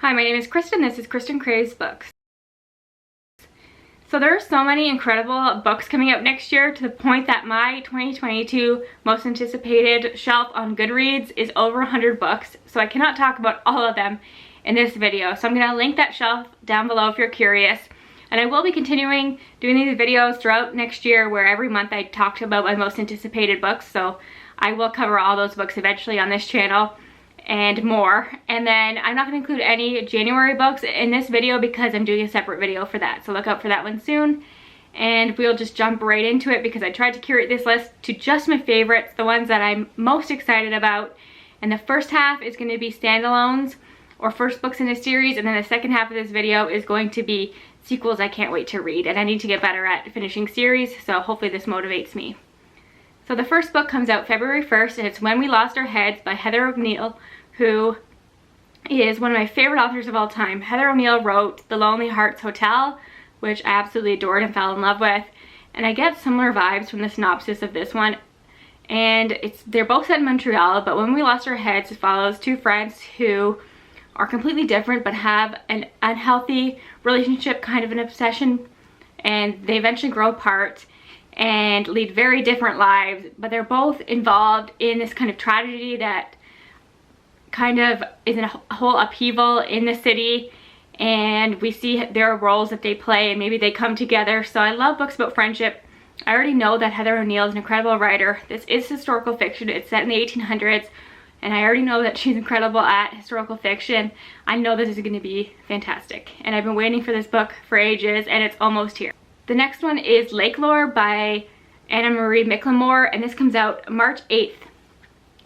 Hi, my name is Kristen. This is Kristen Craves Books. So there are so many incredible books coming out next year to the point that my 2022 most anticipated shelf on Goodreads is over 100 books. So I cannot talk about all of them in this video. So I'm going to link that shelf down below if you're curious. And I will be continuing doing these videos throughout next year where every month I talked about my most anticipated books. So I will cover all those books eventually on this channel and more. And then I'm not going to include any January books in this video because I'm doing a separate video for that, so look out for that one soon. And we'll just jump right into it because I tried to curate this list to just my favorites, the ones that I'm most excited about. And the first half is going to be standalones or first books in a series, and then the second half of this video is going to be sequels I can't wait to read. And I need to get better at finishing series, so hopefully this motivates me. So the first book comes out February 1st, and it's When We Lost Our Heads by Heather O'Neill, who is one of my favorite authors of all time. Heather O'Neill wrote The Lonely Hearts Hotel, which I absolutely adored and fell in love with. And I get similar vibes from the synopsis of this one. And they're both set in Montreal, but When We Lost Our Heads follows two friends who are completely different but have an unhealthy relationship, kind of an obsession, and they eventually grow apart and lead very different lives, but they're both involved in this kind of tragedy that kind of is in a whole upheaval in the city, and we see their roles that they play and maybe they come together. So I love books about friendship. I already know that Heather O'Neill is an incredible writer. This is historical fiction. It's set in the 1800s, and I already know that she's incredible at historical fiction. I know this is going to be fantastic, and I've been waiting for this book for ages, and it's almost here. The next one is Lakelore by Anna Marie McLemore, and this comes out March 8th.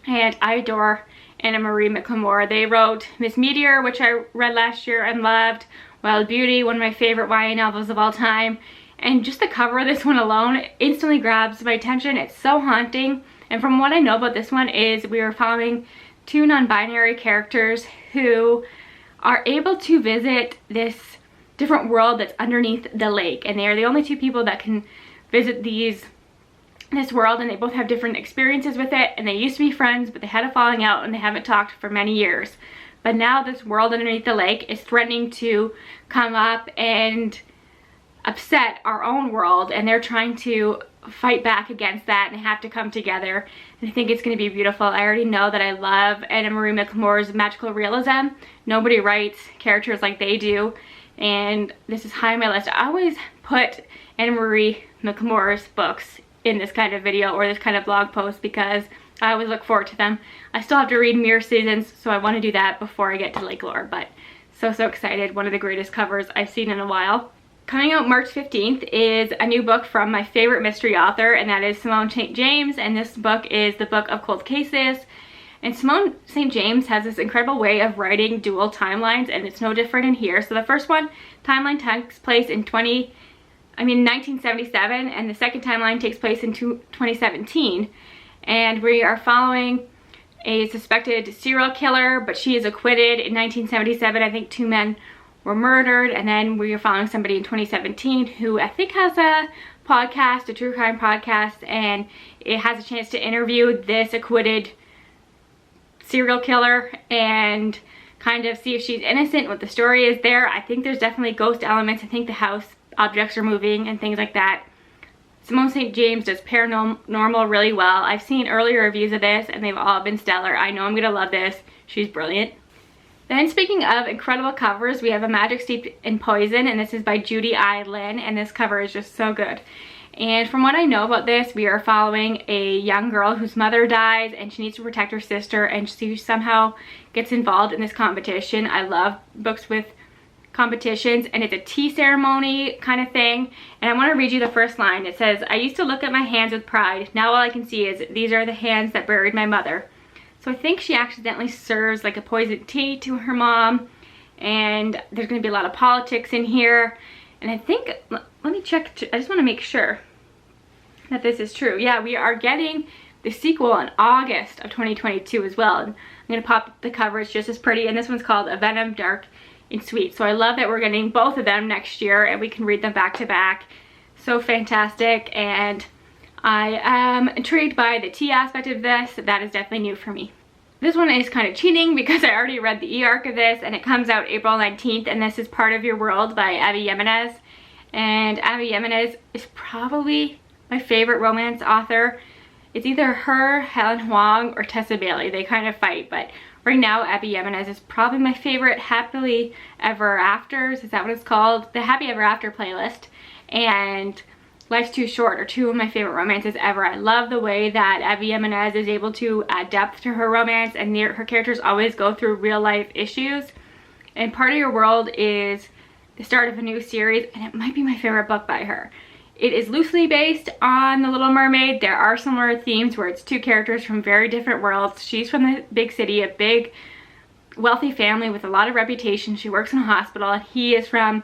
And I adore Anna Marie McLemore. They wrote Miss Meteor, which I read last year and loved, Wild Beauty, one of my favorite YA novels of all time. And just the cover of this one alone instantly grabs my attention. It's so haunting. And from what I know about this one is we are following two non-binary characters who are able to visit this different world that's underneath the lake, and they are the only two people that can visit this world, and they both have different experiences with it, and they used to be friends, but they had a falling out and they haven't talked for many years. But now this world underneath the lake is threatening to come up and upset our own world, and they're trying to fight back against that and have to come together. And I think it's going to be beautiful. I already know that I love Anna Marie McLemore's magical realism. Nobody writes characters like they do, and this is high on my list. I always put Anna Marie McLemore's books in this kind of video or this kind of blog post because I always look forward to them. I still have to read Mirror Seasons, so I want to do that before I get to Lakelore, but so excited. One of the greatest covers I've seen in a while. Coming out March 15th is a new book from my favorite mystery author, and that is Simone St. James, and this book is The Book of Cold Cases. And Simone St. James has this incredible way of writing dual timelines, and it's no different in here. So the first timeline takes place in 1977, and the second timeline takes place in 2017. And we are following a suspected serial killer, but she is acquitted. In 1977, I think 2 men were murdered, and then we are following somebody in 2017 who I think has a podcast, a true crime podcast, and it has a chance to interview this acquitted serial killer and kind of see if she's innocent, what the story is there. I think there's definitely ghost elements. I think the house objects are moving and things like that. Simone St. James does paranormal really well. I've seen earlier reviews of this and they've all been stellar. I know I'm gonna love this. She's brilliant. Then speaking of incredible covers, we have A Magic Steeped in Poison, and this is by Judy I. Lin, and this cover is just so good. And from what I know about this, we are following a young girl whose mother dies and she needs to protect her sister, and she somehow gets involved in this competition. I love books with competitions, and it's a tea ceremony kind of thing. And I want to read you the first line. It says, "I used to look at my hands with pride. Now all I can see is these are the hands that buried my mother." So I think she accidentally serves like a poisoned tea to her mom, and there's going to be a lot of politics in here. And I think, let me check, I just want to make sure that this is true. Yeah, we are getting the sequel in August of 2022 as well. And I'm going to pop up the cover. It's just as pretty, and this one's called A VENOM Dark and Sweet. So I love that we're getting both of them next year and we can read them back to back. So fantastic, and I am intrigued by the tea aspect of this. That is definitely new for me. This one is kind of cheating because I already read the e-arc of this, and it comes out April 19th, and this is Part of Your World by Abby Jimenez. And Abby Jimenez is probably my favorite romance author. It's either her, Helen Huang, or Tessa Bailey. They kind of fight, but right now Abby Jimenez is probably my favorite. Happily Ever Afters, is that what it's called? The Happy Ever After playlist, and Life's Too Short are two of my favorite romances ever. I love the way that Abby Jimenez is able to add depth to her romance, and her characters always go through real life issues. And Part of Your World is the start of a new series, and it might be my favorite book by her. It is loosely based on The Little Mermaid. There are similar themes where it's two characters from very different worlds. She's from the big city, a big wealthy family with a lot of reputation. She works in a hospital, and he is from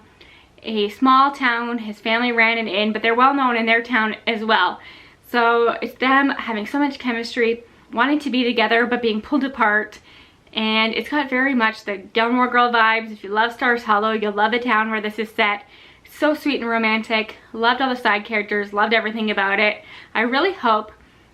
a small town. His family ran an inn, but they're well known in their town as well. So it's them having so much chemistry, wanting to be together but being pulled apart, and it's got very much the Gilmore Girl vibes. If you love Stars Hollow, you'll love the town where this is set. So sweet and romantic. Loved all the side characters, loved everything about it. I really hope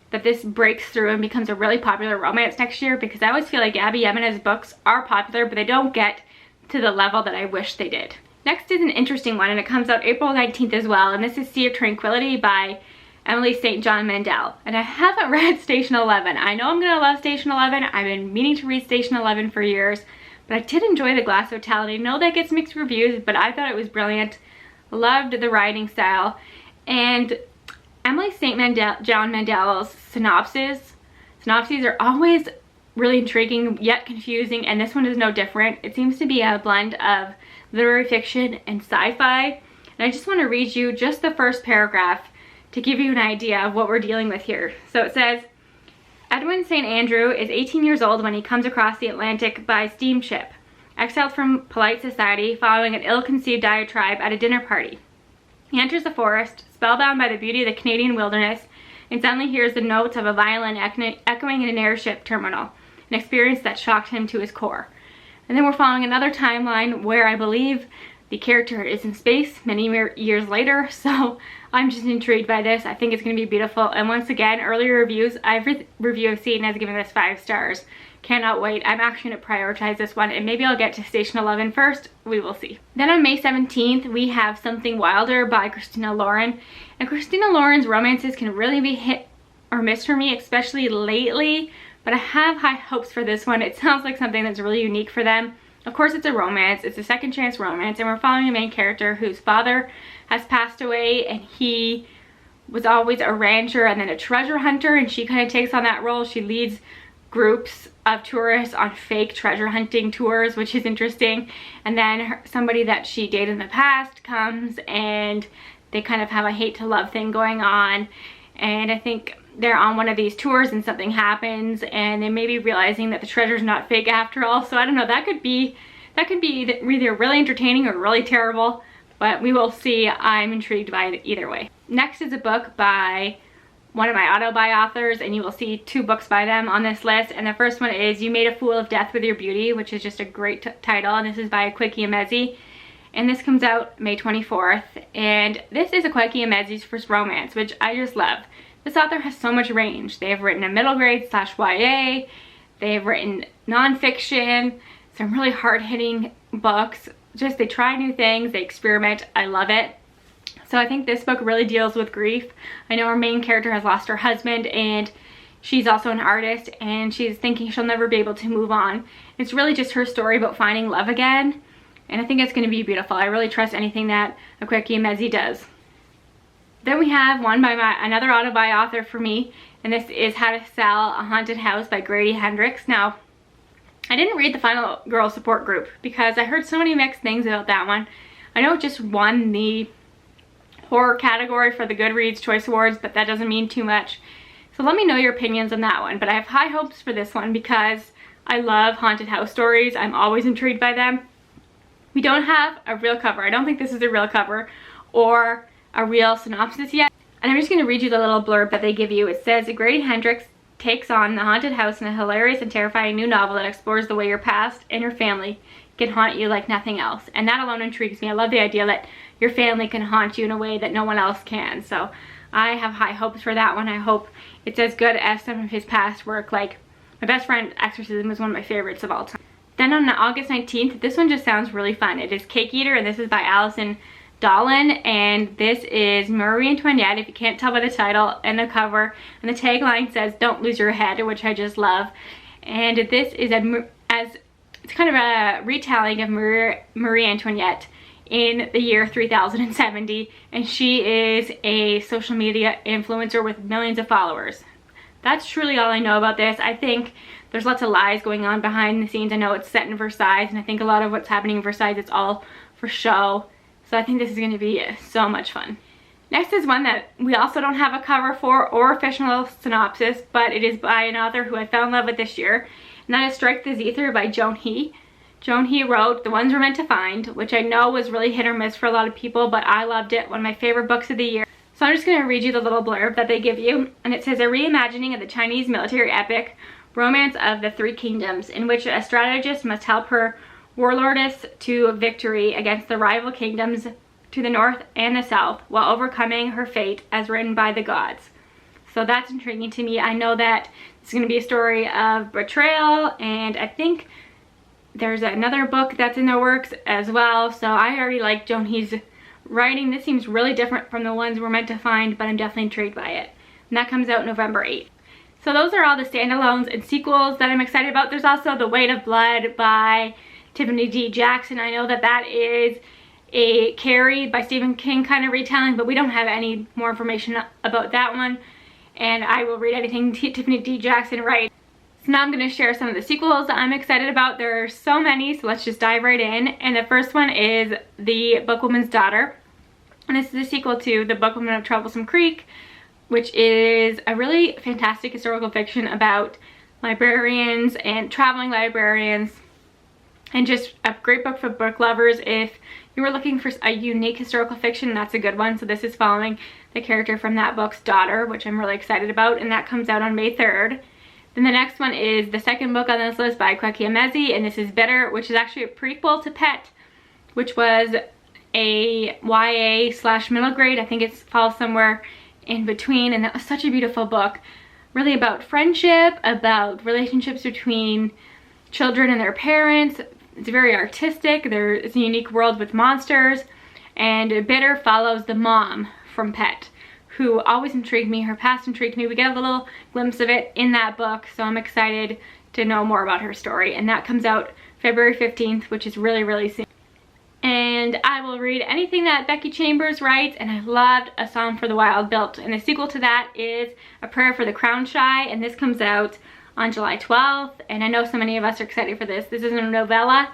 that this breaks through and becomes a really popular romance next year, because I always feel like Abby Jimenez's books are popular, but they don't get to the level that I wish they did. Next is an interesting one, and it comes out April 19th as well, and this is Sea of Tranquility by Emily St. John Mandel. And I haven't read Station 11. I know I'm gonna love Station 11. I've been meaning to read Station 11 for years, but I did enjoy The Glass Hotel, and I know that gets mixed reviews, but I thought it was brilliant. Loved the writing style. And Emily St. John Mandel's synopses are always really intriguing yet confusing, and this one is no different. It seems to be a blend of literary fiction and sci-fi, and I just want to read you just the first paragraph to give you an idea of what we're dealing with here. So it says, Edwin St. Andrew is 18 years old when he comes across the Atlantic by steamship, exiled from polite society following an ill-conceived diatribe at a dinner party. He enters the forest, spellbound by the beauty of the Canadian wilderness, and suddenly hears the notes of a violin echoing in an airship terminal, an experience that shocked him to his core. And then we're following another timeline where I believe the character is in space many years later, so I'm just intrigued by this. I think it's going to be beautiful, and once again, earlier reviews, every review I've seen has given this 5 stars. Cannot wait. I'm actually going to prioritize this one, and maybe I'll get to Station 11 first. We will see. Then on May 17th, we have Something Wilder by Christina Lauren. And Christina Lauren's romances can really be hit or miss for me, especially lately, but I have high hopes for this one. It sounds like something that's really unique for them. Of course, it's a romance. It's a second chance romance, and we're following a main character whose father has passed away, and he was always a rancher and then a treasure hunter, and she kind of takes on that role. She leads groups of tourists on fake treasure hunting tours, which is interesting. And then somebody that she dated in the past comes, and they kind of have a hate to love thing going on. And I think they're on one of these tours and something happens, and they may be realizing that the treasure's not fake after all. So I don't know, that could be either really entertaining or really terrible, but we will see. I'm intrigued by it either way. Next is a book by one of my auto-buy authors, and you will see 2 books by them on this list. And the first one is You Made a Fool of Death with Your Beauty, which is just a great title, and this is by Kweki Emezi. And this comes out May 24th, and this is a Kweki Emezi's first romance, which I just love. This author has so much range. They have written a middle grade / YA, they've written nonfiction, some really hard-hitting books. Just they try new things, they experiment. I love it. So I think this book really deals with grief. I know our main character has lost her husband, and she's also an artist, and she's thinking she'll never be able to move on. It's really just her story about finding love again, and I think it's going to be beautiful. I really trust anything that Kweki Emezi does. Then we have one by another auto-buy author for me, and this is How to Sell a Haunted House by GRADY HENDRIX. Now, I didn't read the Final Girl support group because I heard so many mixed things about that one. I know it just won the horror category for the Goodreads Choice Awards, but that doesn't mean too much. So let me know your opinions on that one. But I have high hopes for this one because I love haunted house stories. I'm always intrigued by them. We don't have a real cover. I don't think this is a real cover or a real synopsis yet. And I'm just going to read you the little blurb that they give you. It says, GRADY HENDRIX takes on the haunted house in a hilarious and terrifying new novel that explores the way your past and your family can haunt you like nothing else. And that alone intrigues me. I love the idea that your family can haunt you in a way that no one else can. So I have high hopes for that one. I hope it's as good as some of his past work, like My Best Friend's Exorcism is one of my favorites of all time. Then on August 19th, this one just sounds really fun. It is Cake Eater, and this is by Allison Dolan, and this is Marie Antoinette, if you can't tell by the title and the cover, and the tagline says "Don't lose your head," which I just love. And this is it's kind of a retelling of Marie Antoinette in the year 3070, and she is a social media influencer with millions of followers. That's truly all I know about this. I think there's lots of lies going on behind the scenes. I know it's set in Versailles, and I think a lot of what's happening in Versailles, it's all for show. So I think this is going to be so much fun. Next is one that we also don't have a cover for or official synopsis, but it is by an author who I fell in love with this year, and that is Strike the Zither by JOAN. JOAN wrote The Ones We're Meant to Find, which I know was really hit or miss for a lot of people, but I loved it. One of my favorite books of the year. So I'm just going to read you the little blurb that they give you, and it says, a reimagining of the Chinese military epic Romance of the Three Kingdoms, in which a strategist must help her warlordess to victory against the rival kingdoms to the north and the south while overcoming her fate as written by the gods. So that's intriguing to me. I know that it's going to be a story of betrayal, and I think there's another book that's in the works as well. So I already like JOAN's writing. This seems really different from the ones we're meant to find, but I'm definitely intrigued by it. And that comes out November 8th. So those are all the standalones and sequels that I'm excited about. There's also The Weight of Blood by Tiffany D. Jackson. I know that that is a Carrie by Stephen King kind of retelling, but we don't have any more information about that one. And I will read anything Tiffany D. Jackson writes. So now I'm going to share some of the sequels that I'm excited about. There are so many, so let's just dive right in. And the first one is The Bookwoman's Daughter. And this is a sequel to The Bookwoman of Troublesome Creek, which is a really fantastic historical fiction about librarians and traveling librarians, and just a great book for book lovers. If you were looking for a unique historical fiction, that's a good one. So this is following the character from that book's daughter, which I'm really excited about, and that comes out on May 3rd. Then the next one is the second book on this list by Kweki Emezi, and this is Bitter, which is actually a prequel to Pet, which was a YA/middle grade. I think it falls somewhere in between, and that was such a beautiful book, really about friendship, about relationships between children and their parents. It's very artistic. It's a unique world with monsters, and Bitter follows the mom from Pet, who always intrigued me. Her past intrigued me. We get a little glimpse of it in that book, so I'm excited to know more about her story, and that comes out February 15th, which is really, really soon. And I will read anything that Becky Chambers writes, and I loved A Psalm for the Wild Built. And the sequel to that is A Prayer for the Crown Shy, and this comes out on July 12th. And I know so many of us are excited for this. This is a novella,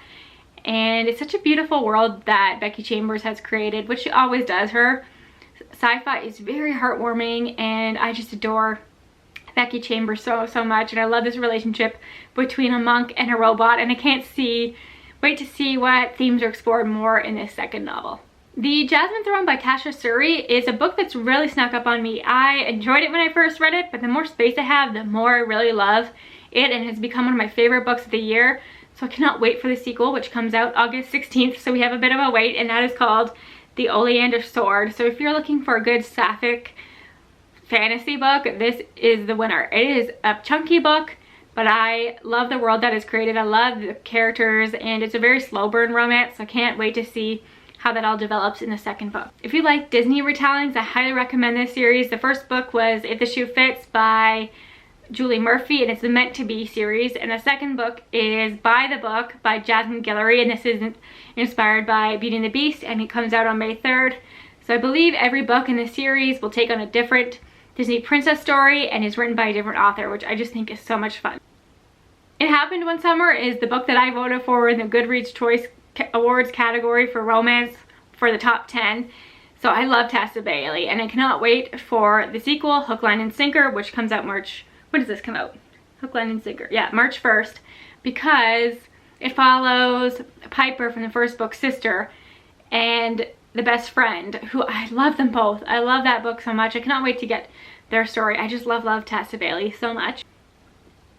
and it's such a beautiful world that Becky Chambers has created, which she always does. Her sci-fi is very heartwarming, and I just adore Becky Chambers so much. And I love this relationship between a monk and a robot, and I can't wait to see what themes are explored more in this second novel. The Jasmine Throne by TASHA SURI is a book that's really snuck up on me. I enjoyed it when I first read it, but the more space I have, the more I really love it, and it's become one of my favorite books of the year. So I cannot wait for the sequel, which comes out August 16th, so we have a bit of a wait, and that is called The Oleander Sword. So if you're looking for a good sapphic fantasy book, this is the winner. It is a chunky book, but I love the world that is created. I love the characters, and it's a very slow burn romance, so I can't wait to see how that all develops in the second book. If you like Disney retellings, I highly recommend this series. The first book was If the Shoe Fits by Julie Murphy, and it's the Meant to Be series. And the second book is By the Book by Jasmine Guillory, and this is inspired by Beauty and the Beast, and it comes out on May 3rd. So I believe every book in the series will take on a different Disney princess story and is written by a different author, which I just think is so much fun. It Happened One Summer is the book that I voted for in the Goodreads Choice Awards category for romance for the top 10. So I love Tessa Bailey, and I cannot wait for the sequel, Hook, Line, and Sinker, which comes out March. When does this come out? Hook, Line, and Sinker. Yeah, March 1st, because it follows Piper from the first book, Sister, and the best friend, who I love them both. I love that book so much. I cannot wait to get their story. I just love Tessa Bailey so much.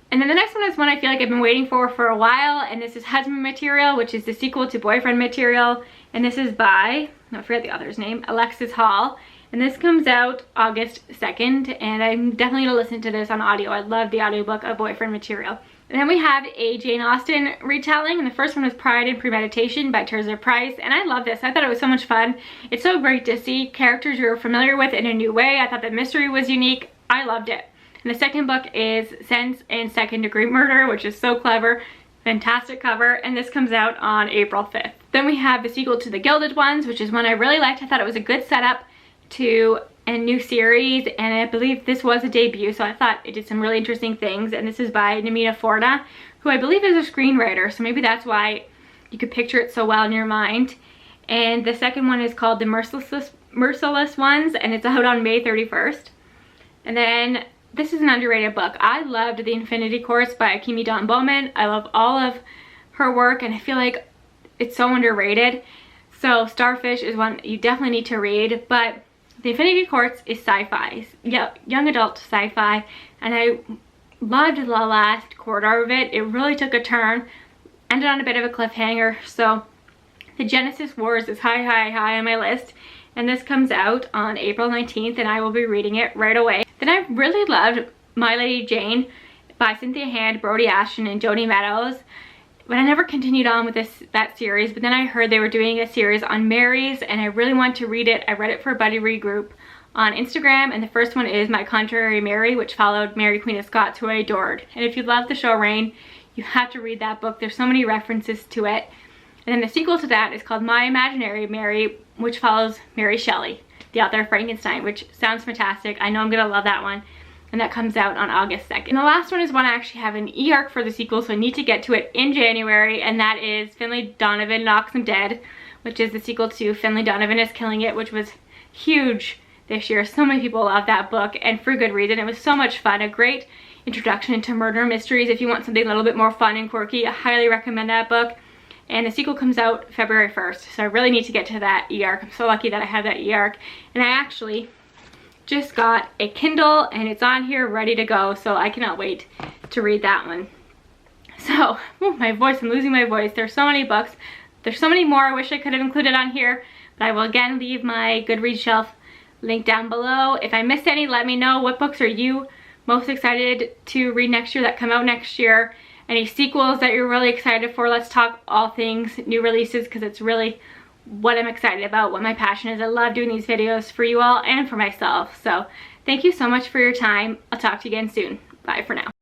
And then the next one is one I feel like I've been waiting for a while, and this is Husband Material, which is the sequel to Boyfriend Material, and this is by, I forget the author's name, Alexis Hall, And this comes out August 2nd, and I'm definitely gonna listen to this on audio. I love the audiobook of Boyfriend Material. And then we have a Jane Austen retelling, and the first one was Pride and Premeditation by Terza Price, and I love this. I thought it was so much fun. It's so great to see characters you're familiar with in a new way. I thought the mystery was unique. I loved it. And the second book is Sense and Second Degree Murder, which is so clever. Fantastic cover, and this comes out on April 5th. Then we have the sequel to The Gilded Ones, which is one I really liked. I thought it was a good setup to a new series, and I believe this was a debut, so I thought it did some really interesting things. And this is by Namina Forna, who I believe is a screenwriter, so maybe that's why you could picture it so well in your mind. And the second one is called The Merciless Ones, and it's out on May 31st. And then this is an underrated book. I loved The Infinity Course by Kimi Dawn Bowman. I love all of her work, and I feel like it's so underrated. So Starfish is one you definitely need to read, but The Infinity Course is sci-fi, young adult sci-fi, and I loved the last quarter of it. It really took a turn, ended on a bit of a cliffhanger. So The Genesis Wars is high on my list, and this comes out on April 19th, and I will be reading it right away. Then I really loved My Lady Jane by Cynthia Hand, Brody Ashton, and Joni Meadows. But I never continued on with that series, but then I heard they were doing a series on Marys, and I really wanted to read it. I read it for a buddy read group on Instagram, and the first one is My Contrary Mary, which followed Mary Queen of Scots, who I adored. And if you love the show Reign, you have to read that book. There's so many references to it. And then the sequel to that is called My Imaginary Mary, which follows Mary Shelley, the author of Frankenstein, which sounds fantastic. I know I'm gonna love that one. And that comes out on August 2nd. And the last one is one I actually have an e-arc for the sequel, so I need to get to it in January, and that is Finlay Donovan Knocks 'Em Dead, which is the sequel to Finlay Donovan is Killing It, which was huge this year. So many people love that book, and for good reason. It was so much fun, a great introduction into murder mysteries. If you want something a little bit more fun and quirky, I highly recommend that book. And the sequel comes out February 1st, so I really need to get to that e-arc. I'm so lucky that I have that e-arc, and I actually just got a Kindle, and it's on here ready to go, so I cannot wait to read that one. So, my voice, I'm losing my voice. There's so many books. There's so many more I wish I could have included on here, but I will again leave my Goodreads shelf link down below. If I missed any, let me know. What books are you most excited to read next year, that come out next year? Any sequels that you're really excited for? Let's talk all things new releases, because it's really what I'm excited about, what my passion is. I love doing these videos for you all and for myself. So thank you so much for your time. I'll talk to you again soon. Bye for now.